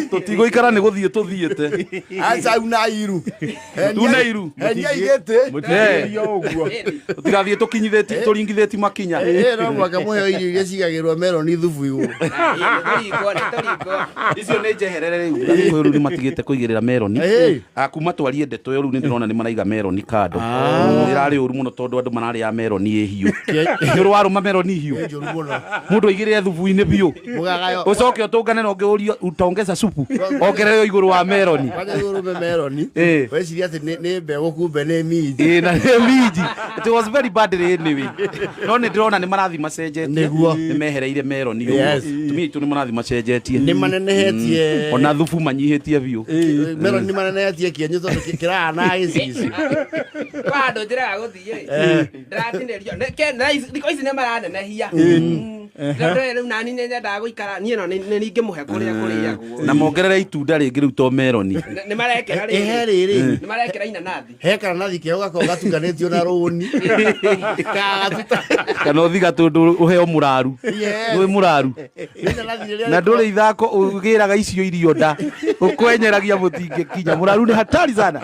Tutigoikara ni guthie tuthiete. Acha unairu. Tunairu. Henya igete. Mutigerio uguo. Tutigathie tukinyitheti turingitheti makinya. No mwaka muhe irio iria cigagirwo meloni thubu iguru. Icio ni njeherere riu. Riu ni matigite kuigirira meloni. Kuma twarie ndeto yo riu ni ndirona ni maraiga meloni kando. Irari uru muno tondu andu marari ya meloni hiu. Ni urwaruma meloni hiu. Mundu aigire thubu-ini biu. Ucoke utungane na ungiurio utongeza supu. Ongerere iguru wa meloni. Wacha iguru be meloni. Weciria ati ni mbegu kumbe ni minji. Na ni minji. It was very bad anyway. No ni ndirona ni marathi macenjetie. Ni mehereire meloni yo. Tumi tu ni marathi macenjetie. Ni manenehetie. Ona thubu manyihitie biu. Meloni ni manenehetie kienyo tondu kirana icici. Wado ndiraga guthie. Ndiratinderio. Ndiko ici ni maranenehia. Ndio nani nyendaga guikara nie no ninge muhe kuria kuriagwo. Na mongerere itunda ringi riu to meloni. Ni marekera ri. Riri. Ni marekera inanathi. Hekara nathi kio gako gatukanetio na runi. Kagatuta. Kana uthiga tondu uheo muraru. Nwi muraru. Na nduri ithako ugiraga icio irio nda. Ukwenyeragia mutinge kinya muraru ni hatari sana.